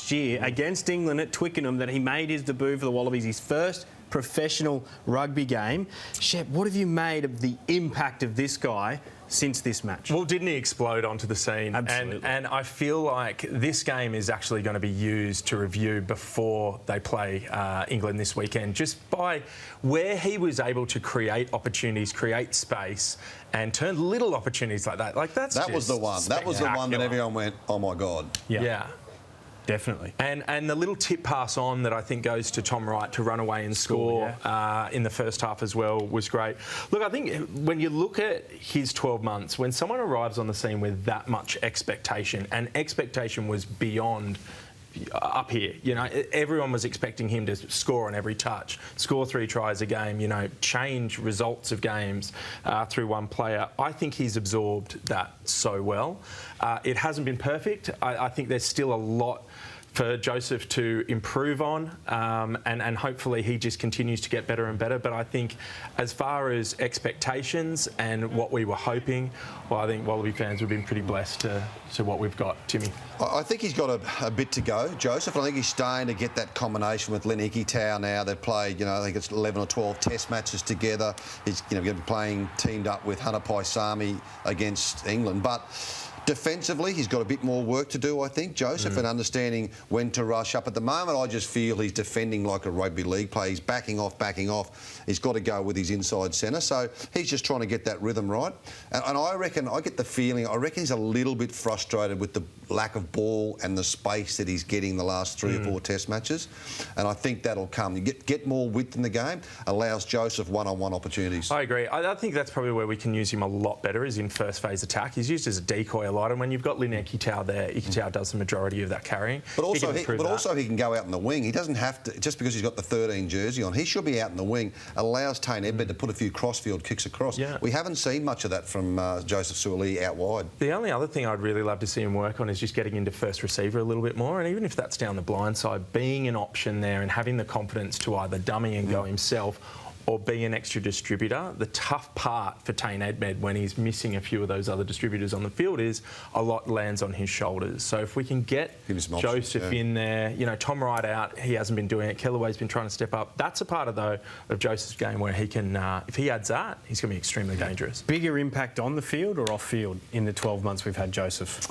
last year against England at Twickenham that he made his debut for the Wallabies, his first professional rugby game. Shep, what have you made of the impact of this guy since this match? Well, didn't he explode onto the scene? Absolutely. And I feel like this game is actually going to be used to review before they play England this weekend, just by where he was able to create opportunities, create space, and turn little opportunities like that. Like that was the one. That was the one that everyone went, oh my God. Yeah. Definitely. And the little tip pass on that I think goes to Tom Wright to run away and score in the first half as well was great. Look, I think when you look at his 12 months, when someone arrives on the scene with that much expectation, and expectation was beyond up here, you know, everyone was expecting him to score on every touch, score 3 tries a game, you know, change results of games through one player. I think he's absorbed that so well. It hasn't been perfect. I think there's still a lot for Joseph to improve on, and hopefully he just continues to get better and better. But I think as far as expectations and what we were hoping, well, I think Wallaby fans have been pretty blessed to what we've got. Timmy? I think he's got a bit to go, Joseph. I think he's starting to get that combination with Len Ikitau now. They've played, you know, I think it's 11 or 12 test matches together. He's, you know, going to be playing teamed up with Hunter Paisami against England. But defensively, he's got a bit more work to do, I think, Joseph, and understanding when to rush up. At the moment, I just feel he's defending like a rugby league player. He's backing off. He's got to go with his inside centre. So he's just trying to get that rhythm right. And I reckon, I get the feeling, he's a little bit frustrated with the lack of ball and the space that he's getting the last 3 or 4 test matches. And I think that'll come. You get more width in the game, allows Joseph one-on-one opportunities. I agree. I think that's probably where we can use him a lot better, is in first phase attack. He's used as a decoy a lot. And when you've got Len Ikitau there, Ikitau does the majority of that carrying. But also, he can go out in the wing. He doesn't have to, just because he's got the 13 jersey on, he should be out in the wing, allows Tane Edmed to put a few crossfield kicks across. Yeah. We haven't seen much of that from Joseph-Aukuso Suaalii out wide. The only other thing I'd really love to see him work on is just getting into first receiver a little bit more, and even if that's down the blind side, being an option there and having the confidence to either dummy and go himself or be an extra distributor. The tough part for Tane Edmed when he's missing a few of those other distributors on the field is a lot lands on his shoulders. So if we can get Joseph in there, you know, Tom Wright out, he hasn't been doing it. Kellaway's been trying to step up. That's a part of Joseph's game where he can, if he adds that, he's going to be extremely dangerous. Bigger impact on the field or off field in the 12 months we've had Joseph?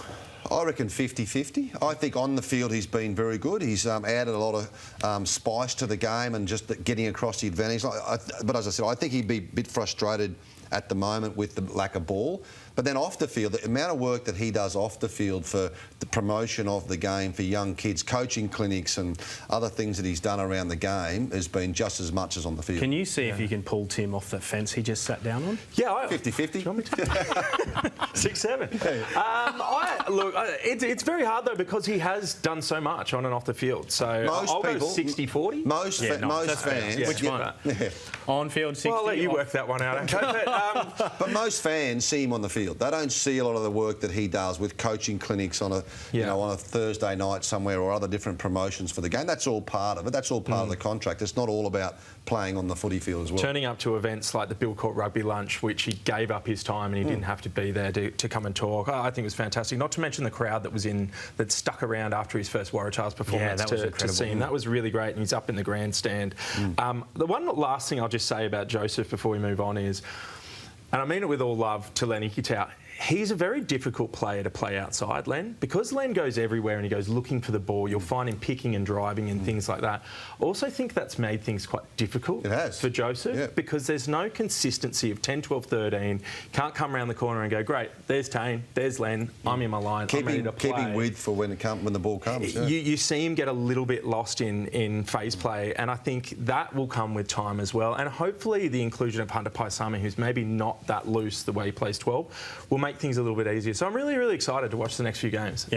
I reckon 50-50. I think on the field he's been very good. He's added a lot of spice to the game and just getting across the advantage. But as I said, I think he'd be a bit frustrated at the moment with the lack of ball. But then off the field, the amount of work that he does off the field for the promotion of the game for young kids, coaching clinics and other things that he's done around the game has been just as much as on the field. Can you see if you can pull Tim off that fence he just sat down on? Yeah. 50-50. 6-7. Look, it's very hard though because he has done so much on and off the field. So I'll go 60-40. Most fans. Which one? Yeah. On field 60. Well, I'll let you work that one out, okay? But most fans see him on the field. They don't see a lot of the work that he does with coaching clinics on on a Thursday night somewhere or other different promotions for the game. That's all part of it. That's all part of the contract. It's not all about playing on the footy field as well. Turning up to events like the Bill Court Rugby Lunch, which he gave up his time and he didn't have to be there to come and talk. I think it was fantastic. Not to mention the crowd that stuck around after his first Waratahs performance to see him. That was really great, and he's up in the grandstand. The one last thing I'll just say about Joseph before we move on is, and I mean it with all love to Len Ikitau, he's a very difficult player to play outside, Len. Because Len goes everywhere and he goes looking for the ball, you'll find him picking and driving and things like that. I also think that's made things quite difficult for Joseph because there's no consistency of 10, 12, 13. Can't come around the corner and go, great, there's Tane, there's Len, I'm in my line, I'm ready to play. Keeping width for when the ball comes. You see him get a little bit lost in phase play, and I think that will come with time as well. And hopefully the inclusion of Hunter Paisami, who's maybe not that loose the way he plays 12, will make things a little bit easier. So I'm really, really excited to watch the next few games.